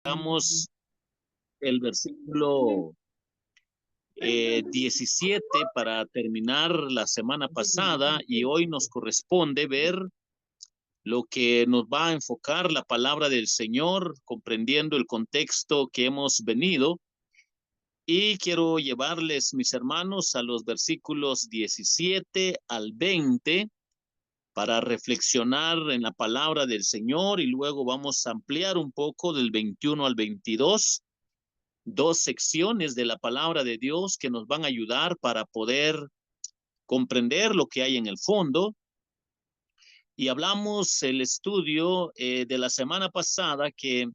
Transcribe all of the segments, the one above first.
Damos el versículo 17 para terminar la semana pasada y hoy nos corresponde ver lo que nos va a enfocar la palabra del Señor, comprendiendo el contexto que hemos venido. Y quiero llevarles, mis hermanos, a los versículos 17 al 20 para reflexionar en la palabra del Señor y luego vamos a ampliar un poco del 21 al 22, dos secciones de la palabra de Dios que nos van a ayudar para poder comprender lo que hay en el fondo. Y hablamos el estudio de la semana pasada que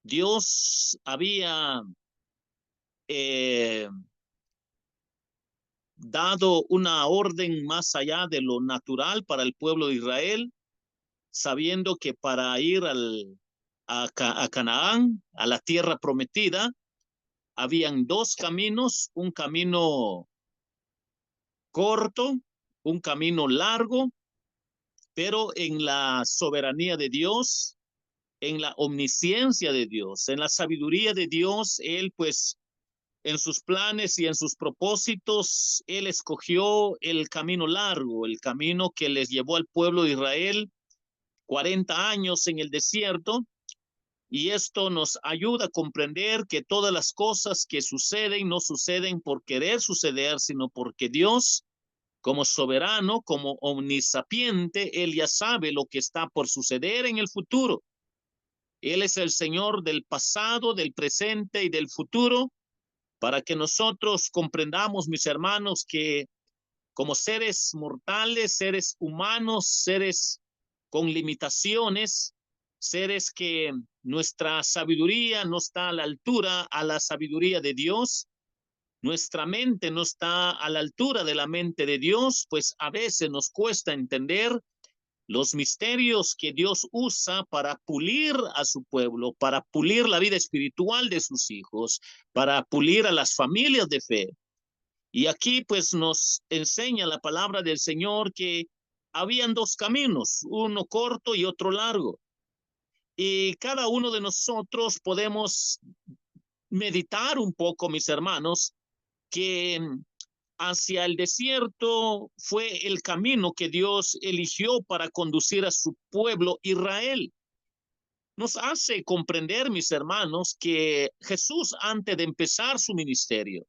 Dios había eh, dado una orden más allá de lo natural para el pueblo de Israel, sabiendo que para ir a Canaán, a la tierra prometida, habían dos caminos, un camino corto, un camino largo, pero en la soberanía de Dios, en la omnisciencia de Dios, en la sabiduría de Dios, Él pues en sus planes y en sus propósitos, Él escogió el camino largo, el camino que les llevó al pueblo de Israel 40 años en el desierto. Y esto nos ayuda a comprender que todas las cosas que suceden no suceden por querer suceder, sino porque Dios, como soberano, como omnisapiente, Él ya sabe lo que está por suceder en el futuro. Él es el Señor del pasado, del presente y del futuro, para que nosotros comprendamos, mis hermanos, que como seres mortales, seres humanos, seres con limitaciones, seres que nuestra sabiduría no está a la altura a la sabiduría de Dios, nuestra mente no está a la altura de la mente de Dios, pues a veces nos cuesta entender los misterios que Dios usa para pulir a su pueblo, para pulir la vida espiritual de sus hijos, para pulir a las familias de fe. Y aquí pues nos enseña la palabra del Señor que habían dos caminos, uno corto y otro largo. Y cada uno de nosotros podemos meditar un poco, mis hermanos, que hacia el desierto fue el camino que Dios eligió para conducir a su pueblo Israel. Nos hace comprender, mis hermanos, que Jesús antes de empezar su ministerio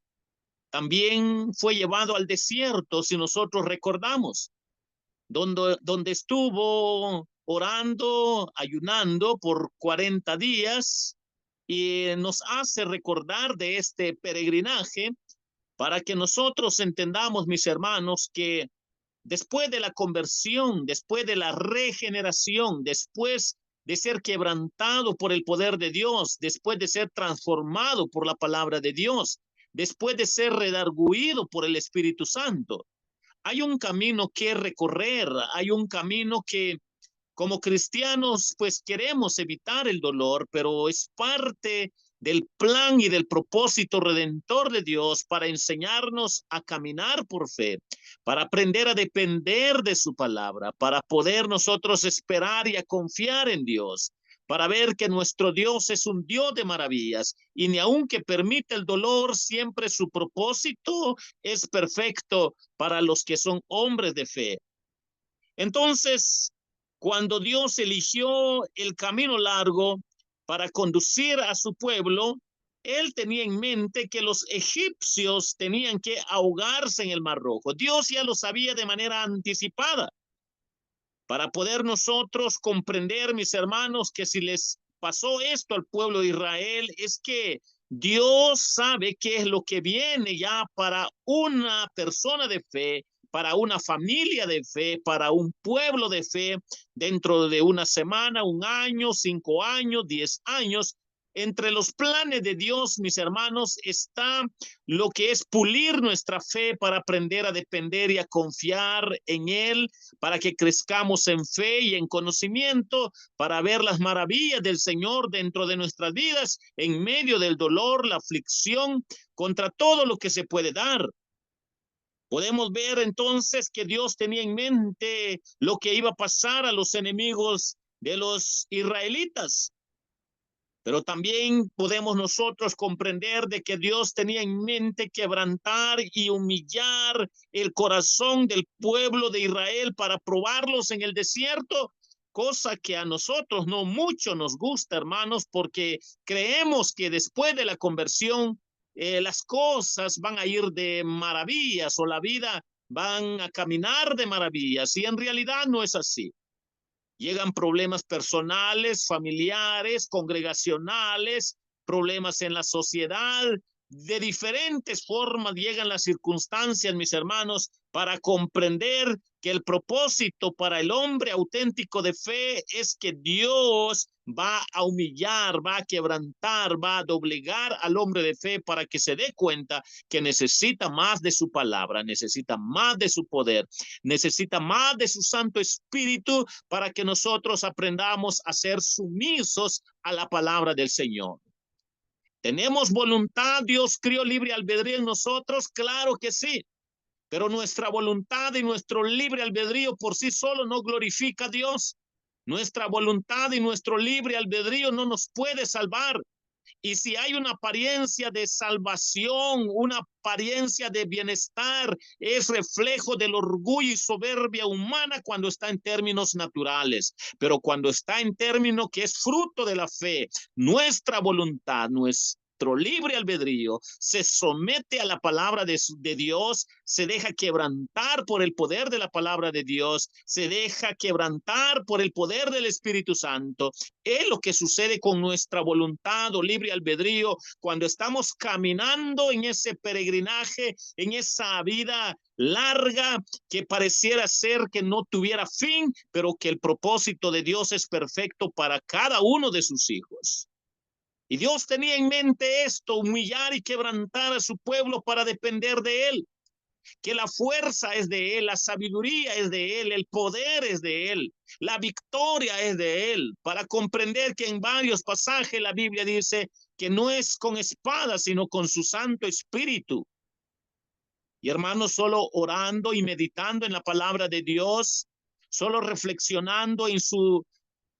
también fue llevado al desierto, si nosotros recordamos, donde estuvo orando, ayunando por 40 días y nos hace recordar de este peregrinaje para que nosotros entendamos, mis hermanos, que después de la conversión, después de la regeneración, después de ser quebrantado por el poder de Dios, después de ser transformado por la palabra de Dios, después de ser redarguido por el Espíritu Santo, hay un camino que recorrer, hay un camino que como cristianos, pues queremos evitar el dolor, pero es parte del plan y del propósito redentor de Dios para enseñarnos a caminar por fe, para aprender a depender de su palabra, para poder nosotros esperar y a confiar en Dios, para ver que nuestro Dios es un Dios de maravillas y ni aunque permite el dolor, siempre su propósito es perfecto para los que son hombres de fe. Entonces, cuando Dios eligió el camino largo para conducir a su pueblo, él tenía en mente que los egipcios tenían que ahogarse en el Mar Rojo. Dios ya lo sabía de manera anticipada para poder nosotros comprender, mis hermanos, que si les pasó esto al pueblo de Israel, es que Dios sabe qué es lo que viene ya para una persona de fe, para una familia de fe, para un pueblo de fe, dentro de una semana, un año, 5 años, 10 años. Entre los planes de Dios, mis hermanos, está lo que es pulir nuestra fe para aprender a depender y a confiar en Él, para que crezcamos en fe y en conocimiento, para ver las maravillas del Señor dentro de nuestras vidas, en medio del dolor, la aflicción, contra todo lo que se puede dar. Podemos ver entonces que Dios tenía en mente lo que iba a pasar a los enemigos de los israelitas. Pero también podemos nosotros comprender de que Dios tenía en mente quebrantar y humillar el corazón del pueblo de Israel para probarlos en el desierto, cosa que a nosotros no mucho nos gusta, hermanos, porque creemos que después de la conversión las cosas van a ir de maravillas o la vida van a caminar de maravillas, y en realidad no es así. Llegan problemas personales, familiares, congregacionales, problemas en la sociedad. De diferentes formas llegan las circunstancias, mis hermanos, para comprender que el propósito para el hombre auténtico de fe es que Dios va a humillar, va a quebrantar, va a doblegar al hombre de fe para que se dé cuenta que necesita más de su palabra, necesita más de su poder, necesita más de su Santo Espíritu para que nosotros aprendamos a ser sumisos a la palabra del Señor. ¿Tenemos voluntad? ¿Dios crió libre albedrío en nosotros? Claro que sí. Pero nuestra voluntad y nuestro libre albedrío por sí solo no glorifica a Dios. Nuestra voluntad y nuestro libre albedrío no nos puede salvar. Y si hay una apariencia de salvación, una apariencia de bienestar, es reflejo del orgullo y soberbia humana cuando está en términos naturales. Pero cuando está en términos que es fruto de la fe, nuestra voluntad, nuestro libre albedrío se somete a la palabra de Dios, se deja quebrantar por el poder de la palabra de Dios, se deja quebrantar por el poder del Espíritu Santo. Es lo que sucede con nuestra voluntad o libre albedrío cuando estamos caminando en ese peregrinaje, en esa vida larga que pareciera ser que no tuviera fin, pero que el propósito de Dios es perfecto para cada uno de sus hijos. Y Dios tenía en mente esto, humillar y quebrantar a su pueblo para depender de él, que la fuerza es de él, la sabiduría es de él, el poder es de él, la victoria es de él, para comprender que en varios pasajes la Biblia dice que no es con espada, sino con su Santo Espíritu. Y hermanos, solo orando y meditando en la palabra de Dios, solo reflexionando en su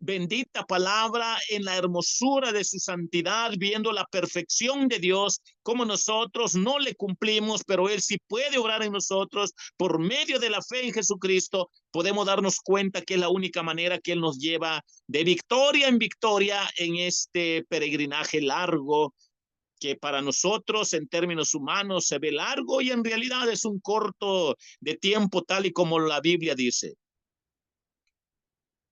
bendita palabra, en la hermosura de su santidad, viendo la perfección de Dios, como nosotros no le cumplimos, pero Él sí puede obrar en nosotros por medio de la fe en Jesucristo. Podemos darnos cuenta que es la única manera que Él nos lleva de victoria en victoria en este peregrinaje largo, que para nosotros en términos humanos se ve largo y en realidad es un corto de tiempo, tal y como la Biblia dice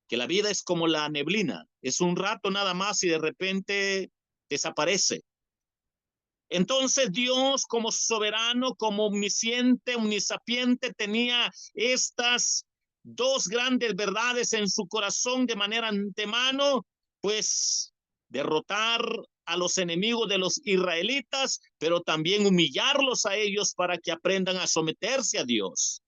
que la vida es como la neblina, es un rato nada más y de repente desaparece. Entonces Dios, como soberano, como omnisciente, omnisapiente, tenía estas dos grandes verdades en su corazón de manera antemano, pues derrotar a los enemigos de los israelitas, pero también humillarlos a ellos para que aprendan a someterse a Dios.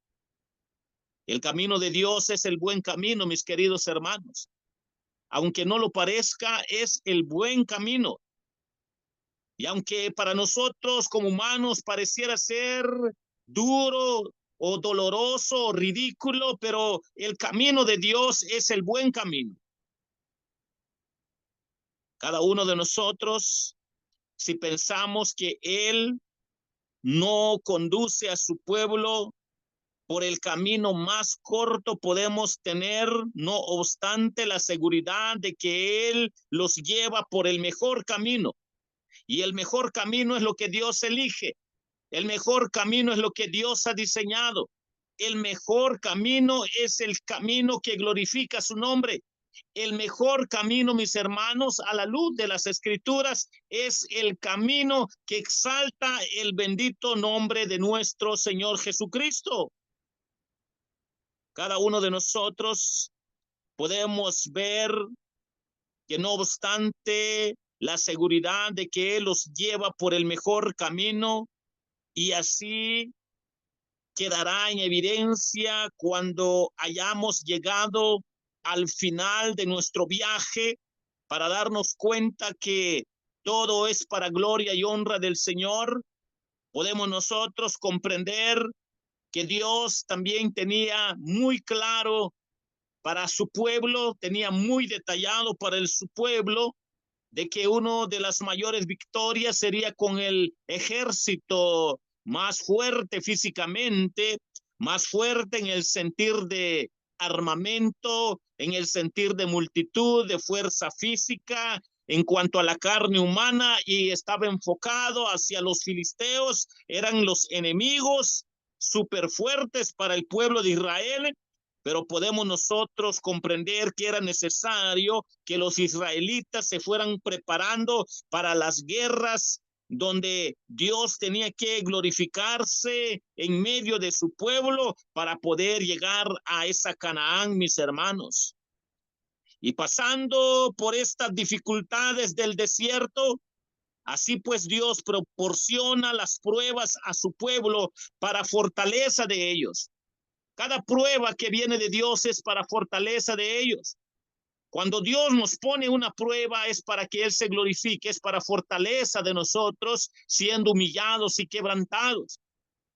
El camino de Dios es el buen camino, mis queridos hermanos. Aunque no lo parezca, es el buen camino. Y aunque para nosotros como humanos pareciera ser duro o doloroso o ridículo, pero el camino de Dios es el buen camino. Cada uno de nosotros, si pensamos que Él no conduce a su pueblo por el camino más corto, podemos tener, no obstante, la seguridad de que Él los lleva por el mejor camino. Y el mejor camino es lo que Dios elige. El mejor camino es lo que Dios ha diseñado. El mejor camino es el camino que glorifica su nombre. El mejor camino, mis hermanos, a la luz de las Escrituras, es el camino que exalta el bendito nombre de nuestro Señor Jesucristo. Cada uno de nosotros podemos ver que no obstante la seguridad de que Él los lleva por el mejor camino, y así quedará en evidencia cuando hayamos llegado al final de nuestro viaje para darnos cuenta que todo es para gloria y honra del Señor. Podemos nosotros comprender que Dios también tenía muy claro para su pueblo, tenía muy detallado para su pueblo de que una de las mayores victorias sería con el ejército más fuerte físicamente, más fuerte en el sentir de armamento, en el sentir de multitud, de fuerza física, en cuanto a la carne humana, y estaba enfocado hacia los filisteos, eran los enemigos súper fuertes para el pueblo de Israel, pero podemos nosotros comprender que era necesario que los israelitas se fueran preparando para las guerras donde Dios tenía que glorificarse en medio de su pueblo para poder llegar a esa Canaán, mis hermanos. Y pasando por estas dificultades del desierto, así pues Dios proporciona las pruebas a su pueblo para fortaleza de ellos. Cada prueba que viene de Dios es para fortaleza de ellos. Cuando Dios nos pone una prueba es para que Él se glorifique, es para fortaleza de nosotros, siendo humillados y quebrantados.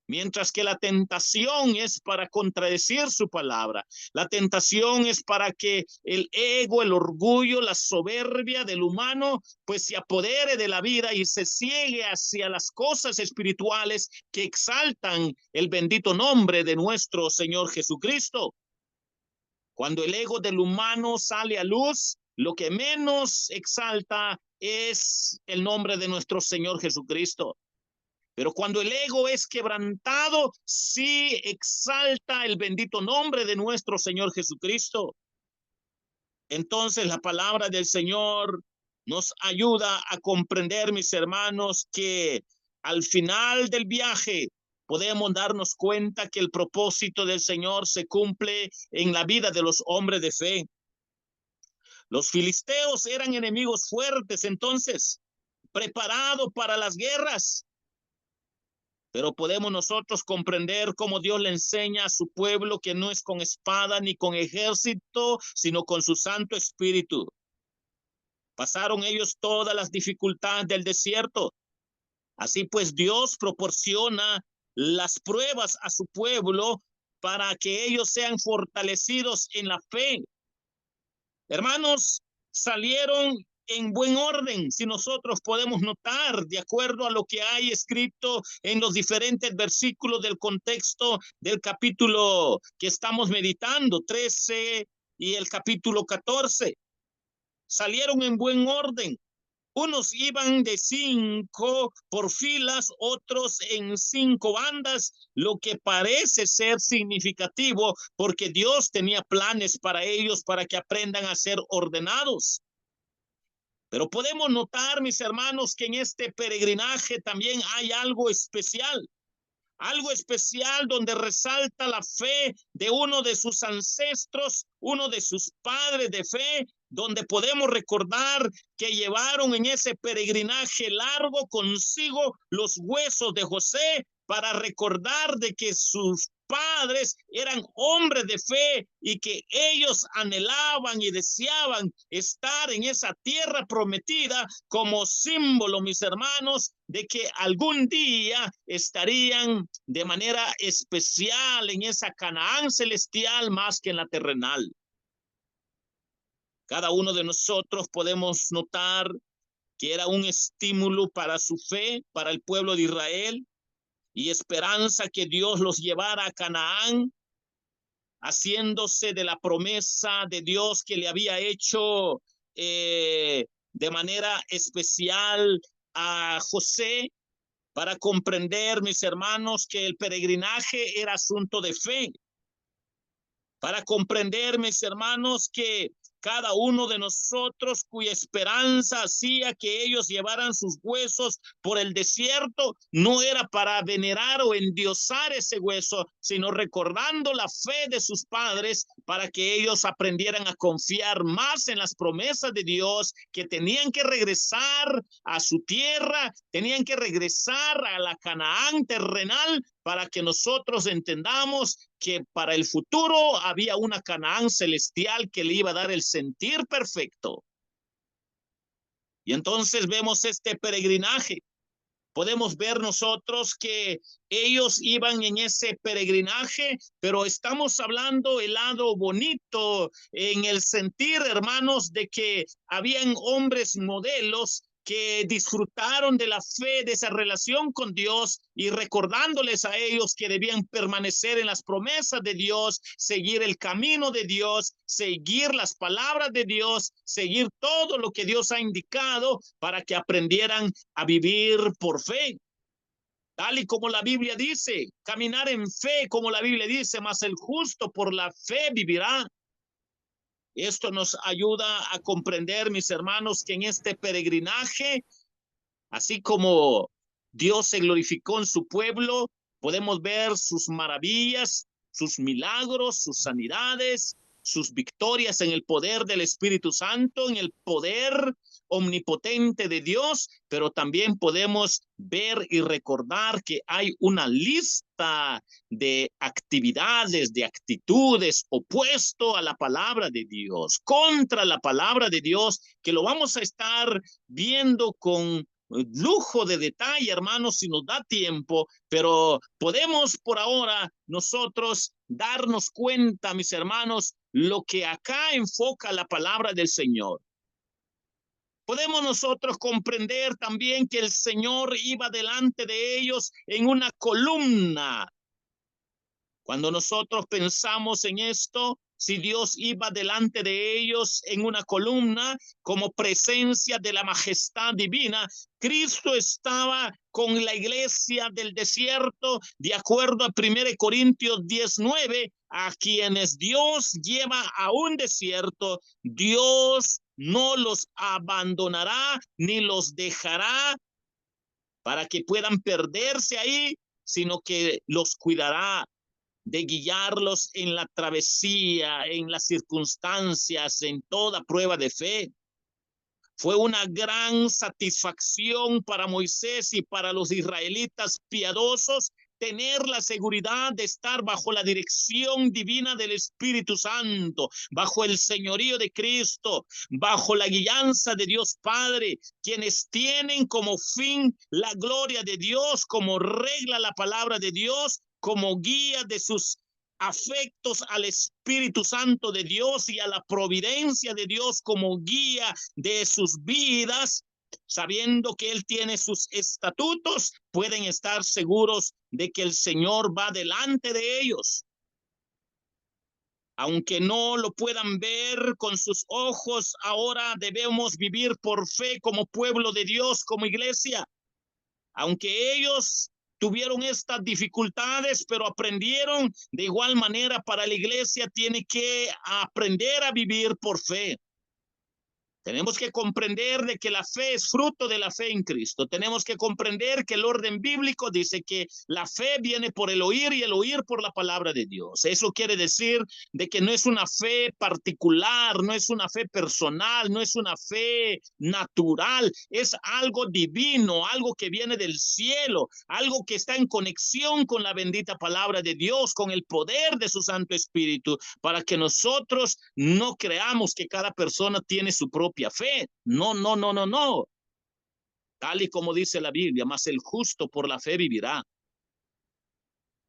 Mientras que la tentación es para contradecir su palabra. La tentación es para que el ego, el orgullo, la soberbia del humano, pues se apodere de la vida y se ciegue hacia las cosas espirituales que exaltan el bendito nombre de nuestro Señor Jesucristo. Cuando el ego del humano sale a luz, lo que menos exalta es el nombre de nuestro Señor Jesucristo. Pero cuando el ego es quebrantado, sí exalta el bendito nombre de nuestro Señor Jesucristo. Entonces la palabra del Señor nos ayuda a comprender, mis hermanos, que al final del viaje podemos darnos cuenta que el propósito del Señor se cumple en la vida de los hombres de fe. Los filisteos eran enemigos fuertes, entonces, preparados para las guerras. Pero podemos nosotros comprender cómo Dios le enseña a su pueblo que no es con espada ni con ejército, sino con su Santo Espíritu. Pasaron ellos todas las dificultades del desierto. Así pues, Dios proporciona las pruebas a su pueblo para que ellos sean fortalecidos en la fe. Hermanos, salieron en buen orden, si nosotros podemos notar, de acuerdo a lo que hay escrito en los diferentes versículos del contexto del capítulo que estamos meditando, 13 y el capítulo 14. Salieron en buen orden. Unos iban de 5 por filas, otros en 5 bandas, lo que parece ser significativo porque Dios tenía planes para ellos para que aprendan a ser ordenados. Pero podemos notar, mis hermanos, que en este peregrinaje también hay algo especial donde resalta la fe de uno de sus ancestros, uno de sus padres de fe, donde podemos recordar que llevaron en ese peregrinaje largo consigo los huesos de José para recordar de que sus padres eran hombres de fe y que ellos anhelaban y deseaban estar en esa tierra prometida como símbolo, mis hermanos, de que algún día estarían de manera especial en esa Canaán celestial más que en la terrenal. Cada uno de nosotros podemos notar que era un estímulo para su fe, para el pueblo de Israel, y esperanza que Dios los llevara a Canaán, haciéndose de la promesa de Dios que le había hecho de manera especial a José, para comprender, mis hermanos, que el peregrinaje era asunto de fe, para comprender, mis hermanos, que cada uno de nosotros cuya esperanza hacía que ellos llevaran sus huesos por el desierto, no era para venerar o endiosar ese hueso, sino recordando la fe de sus padres para que ellos aprendieran a confiar más en las promesas de Dios, que tenían que regresar a su tierra, tenían que regresar a la Canaán terrenal para que nosotros entendamos que para el futuro había una Canaán celestial que le iba a dar el sentir perfecto. Y entonces vemos este peregrinaje. Podemos ver nosotros que ellos iban en ese peregrinaje, pero estamos hablando el lado bonito en el sentir, hermanos, de que habían hombres modelos que disfrutaron de la fe, de esa relación con Dios y recordándoles a ellos que debían permanecer en las promesas de Dios, seguir el camino de Dios, seguir las palabras de Dios, seguir todo lo que Dios ha indicado para que aprendieran a vivir por fe. Tal y como la Biblia dice, caminar en fe, como la Biblia dice, mas el justo por la fe vivirá. Esto nos ayuda a comprender, mis hermanos, que en este peregrinaje, así como Dios se glorificó en su pueblo, podemos ver sus maravillas, sus milagros, sus sanidades, sus victorias en el poder del Espíritu Santo, en el poder omnipotente de Dios, pero también podemos ver y recordar que hay una lista de actividades, de actitudes opuesto a la palabra de Dios, contra la palabra de Dios, que lo vamos a estar viendo con lujo de detalle, hermanos, si nos da tiempo, pero podemos por ahora nosotros darnos cuenta, mis hermanos, lo que acá enfoca la palabra del Señor. Podemos nosotros comprender también que el Señor iba delante de ellos en una columna. Cuando nosotros pensamos en esto, si Dios iba delante de ellos en una columna como presencia de la majestad divina, Cristo estaba con la iglesia del desierto, de acuerdo a 1 Corintios 19, a quienes Dios lleva a un desierto, Dios no los abandonará ni los dejará para que puedan perderse ahí, sino que los cuidará de guiarlos en la travesía, en las circunstancias, en toda prueba de fe. Fue una gran satisfacción para Moisés y para los israelitas piadosos tener la seguridad de estar bajo la dirección divina del Espíritu Santo, bajo el señorío de Cristo, bajo la guianza de Dios Padre, quienes tienen como fin la gloria de Dios, como regla la palabra de Dios, como guía de sus afectos al Espíritu Santo de Dios y a la providencia de Dios como guía de sus vidas, sabiendo que Él tiene sus estatutos, pueden estar seguros de que el Señor va delante de ellos. Aunque no lo puedan ver con sus ojos, ahora debemos vivir por fe como pueblo de Dios, como iglesia. Aunque ellos tuvieron estas dificultades, pero aprendieron de igual manera, para la iglesia tiene que aprender a vivir por fe. Tenemos que comprender de que la fe es fruto de la fe en Cristo. Tenemos que comprender que el orden bíblico dice que la fe viene por el oír y el oír por la palabra de Dios. Eso quiere decir de que no es una fe particular, no es una fe personal, no es una fe natural, es algo divino, algo que viene del cielo, algo que está en conexión con la bendita palabra de Dios, con el poder de su Santo Espíritu, para que nosotros no creamos que cada persona tiene su propia fe. No, no, no, no, no. Tal y como dice la Biblia, mas el justo por la fe vivirá.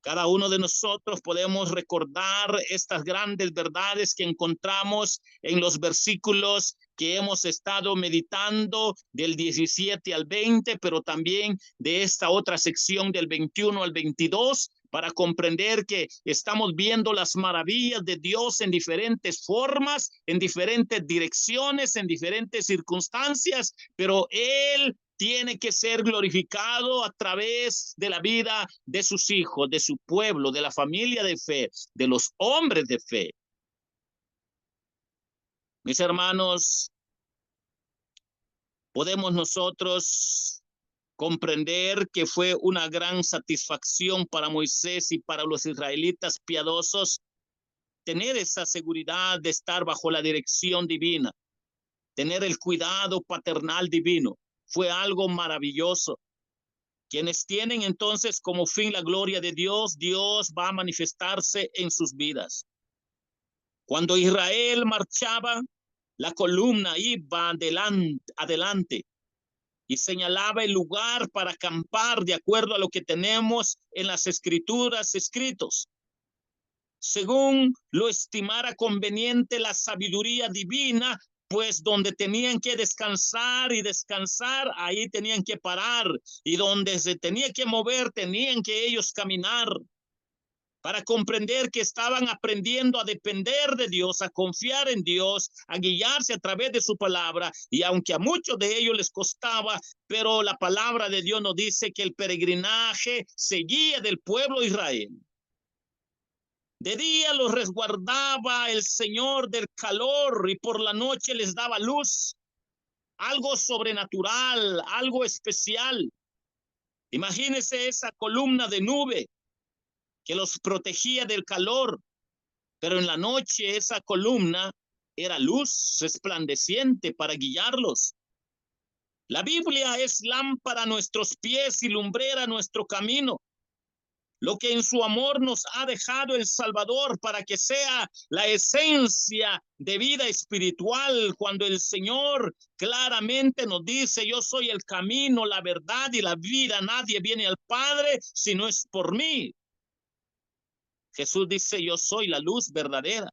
Cada uno de nosotros podemos recordar estas grandes verdades que encontramos en los versículos que hemos estado meditando del 17 al 20, pero también de esta otra sección del 21 al 22, para comprender que estamos viendo las maravillas de Dios en diferentes formas, en diferentes direcciones, en diferentes circunstancias, pero Él tiene que ser glorificado a través de la vida de sus hijos, de su pueblo, de la familia de fe, de los hombres de fe. Mis hermanos, podemos nosotros comprender que fue una gran satisfacción para Moisés y para los israelitas piadosos tener esa seguridad de estar bajo la dirección divina, tener el cuidado paternal divino. Fue algo maravilloso. Quienes tienen entonces como fin la gloria de Dios, Dios va a manifestarse en sus vidas. Cuando Israel marchaba, la columna iba adelante. y señalaba el lugar para acampar de acuerdo a lo que tenemos en las escrituras escritos, según lo estimara conveniente la sabiduría divina, pues donde tenían que descansar y descansar, ahí tenían que parar, y donde se tenía que mover, tenían que ellos caminar, para comprender que estaban aprendiendo a depender de Dios, a confiar en Dios, a guiarse a través de su palabra. Y aunque a muchos de ellos les costaba, pero la palabra de Dios nos dice que el peregrinaje seguía del pueblo de Israel. De día los resguardaba el Señor del calor y por la noche les daba luz, algo sobrenatural, algo especial. Imagínense esa columna de nube que los protegía del calor, pero en la noche esa columna era luz resplandeciente para guiarlos. La Biblia es lámpara a nuestros pies y lumbrera a nuestro camino. Lo que en su amor nos ha dejado el Salvador para que sea la esencia de vida espiritual, cuando el Señor claramente nos dice: yo soy el camino, la verdad y la vida, nadie viene al Padre si no es por mí. Jesús dice: yo soy la luz verdadera.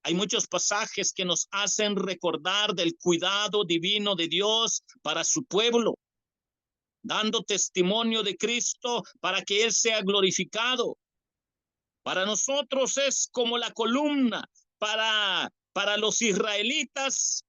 Hay muchos pasajes que nos hacen recordar del cuidado divino de Dios para su pueblo, dando testimonio de Cristo para que Él sea glorificado. Para nosotros es como la columna, para los israelitas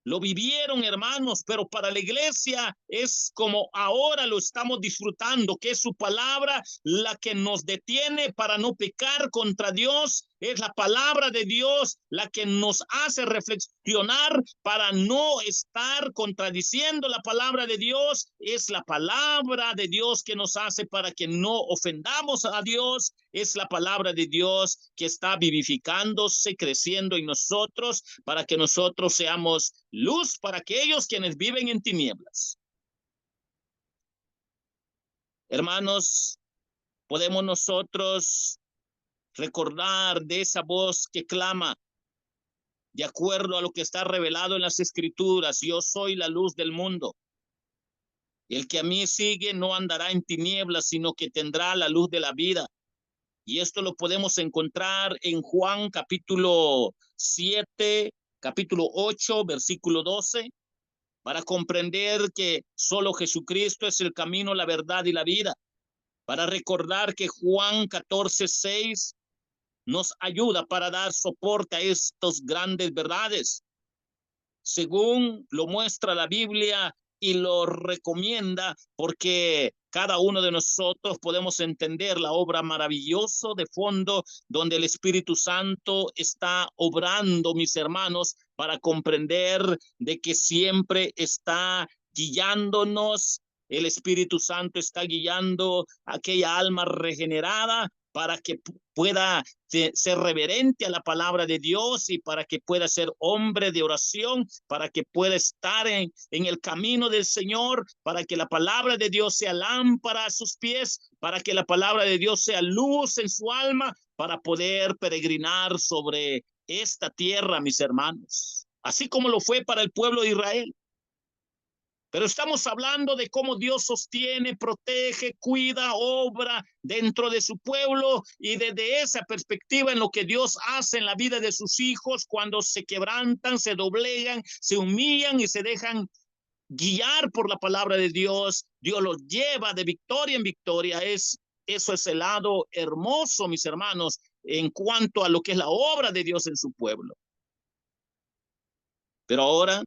lo vivieron, hermanos, pero para la iglesia es como ahora lo estamos disfrutando, que es su palabra la que nos detiene para no pecar contra Dios. Es la palabra de Dios la que nos hace reflexionar para no estar contradiciendo la palabra de Dios. Es la palabra de Dios que nos hace para que no ofendamos a Dios. Es la palabra de Dios que está vivificándose, creciendo en nosotros para que nosotros seamos luz para aquellos quienes viven en tinieblas. Hermanos, podemos nosotros recordar de esa voz que clama de acuerdo a lo que está revelado en las escrituras: yo soy la luz del mundo. El que a mí sigue no andará en tinieblas, sino que tendrá la luz de la vida. Y esto lo podemos encontrar en Juan capítulo 7, capítulo 8, versículo 12, para comprender que solo Jesucristo es el camino, la verdad y la vida. Para recordar que Juan 14:6 nos ayuda para dar soporte a estas grandes verdades. Según lo muestra la Biblia y lo recomienda, porque cada uno de nosotros podemos entender la obra maravillosa de fondo donde el Espíritu Santo está obrando, mis hermanos, para comprender de que siempre está guiándonos. El Espíritu Santo está guiando a aquella alma regenerada para que pueda ser reverente a la palabra de Dios y para que pueda ser hombre de oración, para que pueda estar en el camino del Señor, para que la palabra de Dios sea lámpara a sus pies, para que la palabra de Dios sea luz en su alma, para poder peregrinar sobre esta tierra, mis hermanos, así como lo fue para el pueblo de Israel. Pero estamos hablando de cómo Dios sostiene, protege, cuida, obra dentro de su pueblo, y desde esa perspectiva en lo que Dios hace en la vida de sus hijos cuando se quebrantan, se doblegan, se humillan y se dejan guiar por la palabra de Dios. Dios los lleva de victoria en victoria. Eso es el lado hermoso, mis hermanos, en cuanto a lo que es la obra de Dios en su pueblo. Pero ahora,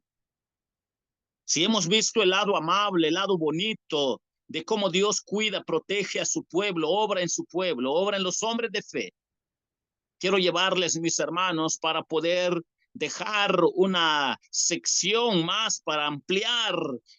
si hemos visto el lado amable, el lado bonito de cómo Dios cuida, protege a su pueblo, obra en su pueblo, obra en los hombres de fe, quiero llevarles, mis hermanos, para poder dejar una sección más para ampliar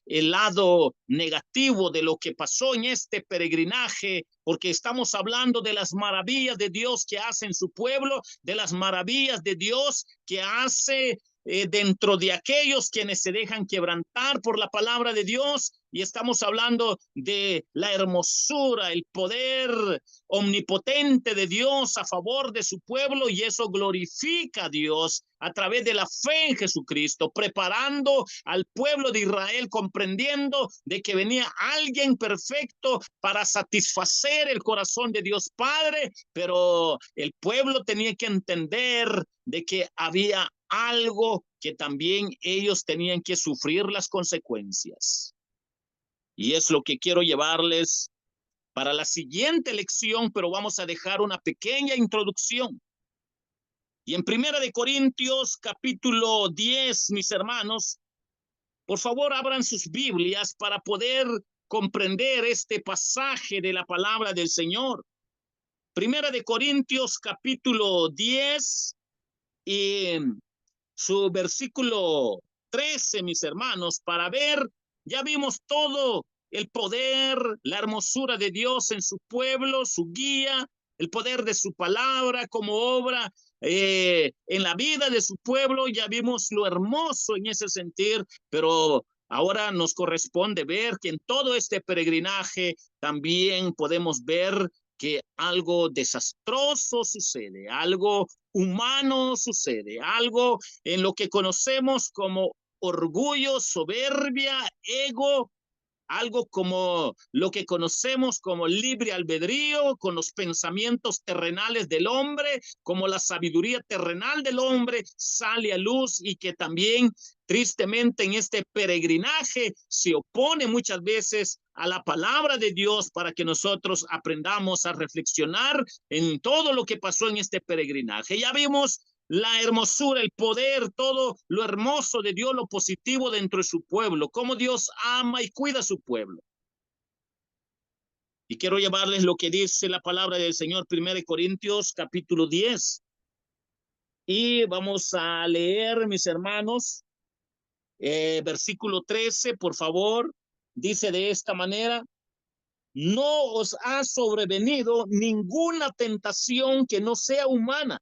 el lado negativo de lo que pasó en este peregrinaje, porque estamos hablando de las maravillas de Dios que hace en su pueblo, de las maravillas de Dios que hace dentro de aquellos quienes se dejan quebrantar por la palabra de Dios. Y estamos hablando de la hermosura, el poder omnipotente de Dios a favor de su pueblo, y eso glorifica a Dios a través de la fe en Jesucristo, preparando al pueblo de Israel, comprendiendo de que venía alguien perfecto para satisfacer el corazón de Dios Padre, pero el pueblo tenía que entender de que había algo que también ellos tenían que sufrir las consecuencias. Y es lo que quiero llevarles para la siguiente lección, pero vamos a dejar una pequeña introducción. Y en Primera de Corintios, capítulo 10, mis hermanos, por favor abran sus Biblias para poder comprender este pasaje de la palabra del Señor. Primera de Corintios, capítulo 10 y su versículo 13, mis hermanos, para ver, ya vimos todo el poder, la hermosura de Dios en su pueblo, su guía, el poder de su palabra como obra en la vida de su pueblo, ya vimos lo hermoso en ese sentir, pero ahora nos corresponde ver que en todo este peregrinaje también podemos ver que algo desastroso sucede, algo humano sucede, algo en lo que conocemos como orgullo, soberbia, ego, algo como lo que conocemos como libre albedrío, con los pensamientos terrenales del hombre, como la sabiduría terrenal del hombre sale a luz y que también tristemente en este peregrinaje se opone muchas veces a la palabra de Dios para que nosotros aprendamos a reflexionar en todo lo que pasó en este peregrinaje. Ya vimos la hermosura, el poder, todo lo hermoso de Dios, lo positivo dentro de su pueblo, cómo Dios ama y cuida a su pueblo. Y quiero llevarles lo que dice la palabra del Señor, 1 Corintios capítulo 10. Y vamos a leer, mis hermanos, versículo 13, por favor. Dice de esta manera: no os ha sobrevenido ninguna tentación que no sea humana,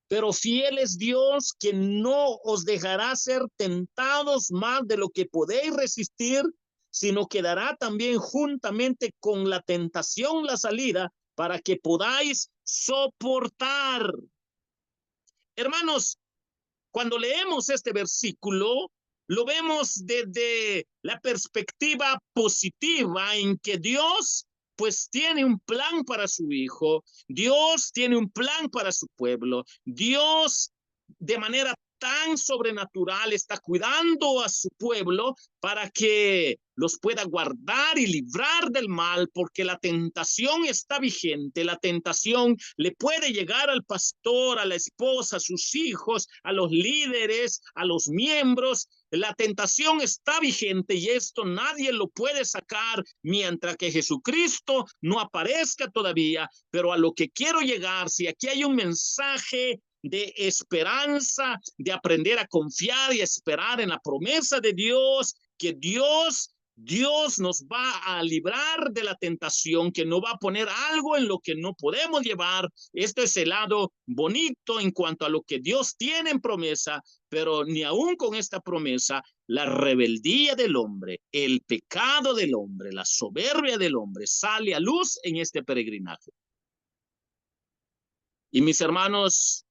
pero fiel es Dios, que no os dejará ser tentados más de lo que podéis resistir, sino que dará también juntamente con la tentación la salida para que podáis soportar. Hermanos, cuando leemos este versículo, lo vemos desde la perspectiva positiva en que Dios pues tiene un plan para su hijo, Dios tiene un plan para su pueblo, Dios de manera tan sobrenatural está cuidando a su pueblo para que los pueda guardar y librar del mal, porque la tentación está vigente, la tentación le puede llegar al pastor, a la esposa, a sus hijos, a los líderes, a los miembros. La tentación está vigente y esto nadie lo puede sacar mientras que Jesucristo no aparezca todavía. Pero a lo que quiero llegar, si aquí hay un mensaje de esperanza, de aprender a confiar y a esperar en la promesa de Dios, que Dios nos va a librar de la tentación, que no va a poner algo en lo que no podemos llevar. Esto es el lado bonito en cuanto a lo que Dios tiene en promesa, pero ni aún con esta promesa, la rebeldía del hombre, el pecado del hombre, la soberbia del hombre sale a luz en este peregrinaje. Y mis hermanos,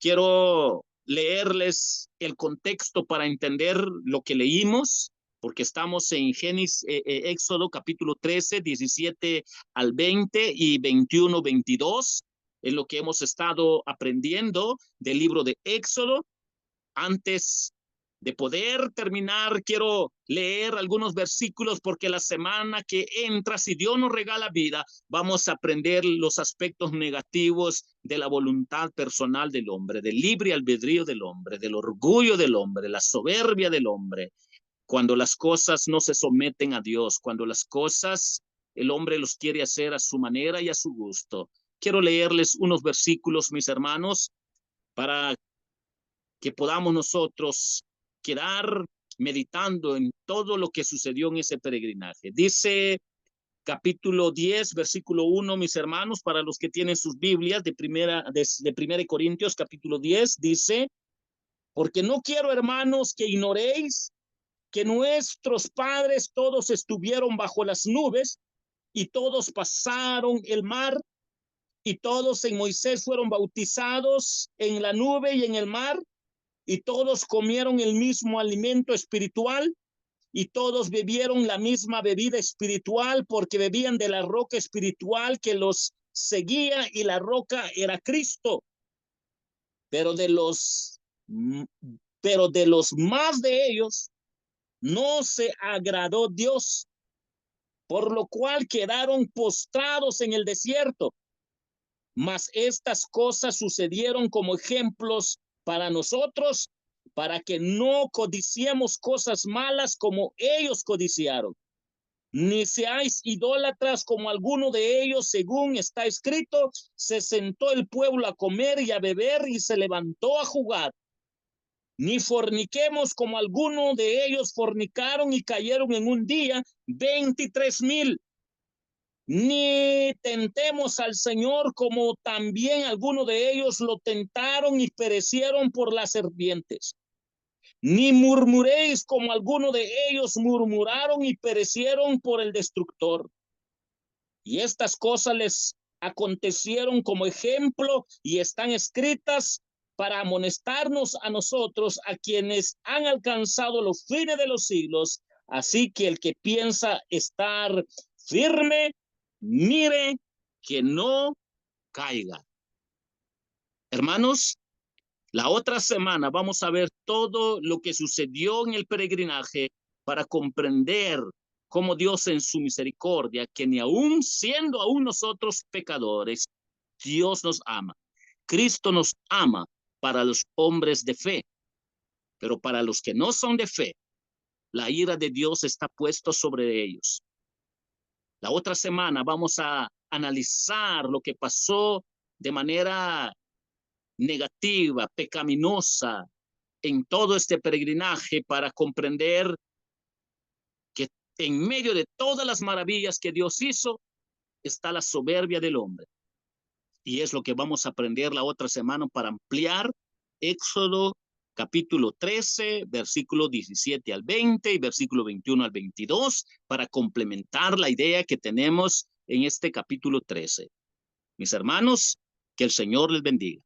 quiero leerles el contexto para entender lo que leímos, porque estamos en Éxodo capítulo 13, 17 al 20 y 21, 22, en lo que hemos estado aprendiendo del libro de Éxodo. Antes de poder terminar, quiero leer algunos versículos porque la semana que entra, si Dios nos regala vida, vamos a aprender los aspectos negativos de la voluntad personal del hombre, del libre albedrío del hombre, del orgullo del hombre, la soberbia del hombre. Cuando las cosas no se someten a Dios, cuando las cosas el hombre los quiere hacer a su manera y a su gusto. Quiero leerles unos versículos, mis hermanos, para que podamos nosotros quedar meditando en todo lo que sucedió en ese peregrinaje. Dice capítulo 10, versículo 1, mis hermanos, para los que tienen sus Biblias de primera Corintios, capítulo 10, dice: porque no quiero, hermanos, que ignoréis que nuestros padres todos estuvieron bajo las nubes y todos pasaron el mar y todos en Moisés fueron bautizados en la nube y en el mar, y todos comieron el mismo alimento espiritual, y todos bebieron la misma bebida espiritual, porque bebían de la roca espiritual que los seguía, y la roca era Cristo. Pero de los, pero de los más de ellos no se agradó Dios, por lo cual quedaron postrados en el desierto. Mas estas cosas sucedieron como ejemplos para nosotros, para que no codiciemos cosas malas como ellos codiciaron. Ni seáis idólatras como alguno de ellos, según está escrito, se sentó el pueblo a comer y a beber y se levantó a jugar. Ni forniquemos como alguno de ellos fornicaron y cayeron en un día 23,000. Ni tentemos al Señor como también algunos de ellos lo tentaron y perecieron por las serpientes. Ni murmuréis como algunos de ellos murmuraron y perecieron por el destructor. Y estas cosas les acontecieron como ejemplo y están escritas para amonestarnos a nosotros, a quienes han alcanzado los fines de los siglos. Así que el que piensa estar firme, mire que no caiga. Hermanos, la otra semana vamos a ver todo lo que sucedió en el peregrinaje para comprender cómo Dios en su misericordia, que ni aún siendo aún nosotros pecadores, Dios nos ama. Cristo nos ama para los hombres de fe, pero para los que no son de fe, la ira de Dios está puesto sobre ellos. La otra semana vamos a analizar lo que pasó de manera negativa, pecaminosa en todo este peregrinaje para comprender que en medio de todas las maravillas que Dios hizo está la soberbia del hombre. Y es lo que vamos a aprender la otra semana para ampliar Éxodo capítulo 13, versículo 17 al 20 y versículo 21 al 22 para complementar la idea que tenemos en este capítulo 13. Mis hermanos, que el Señor les bendiga.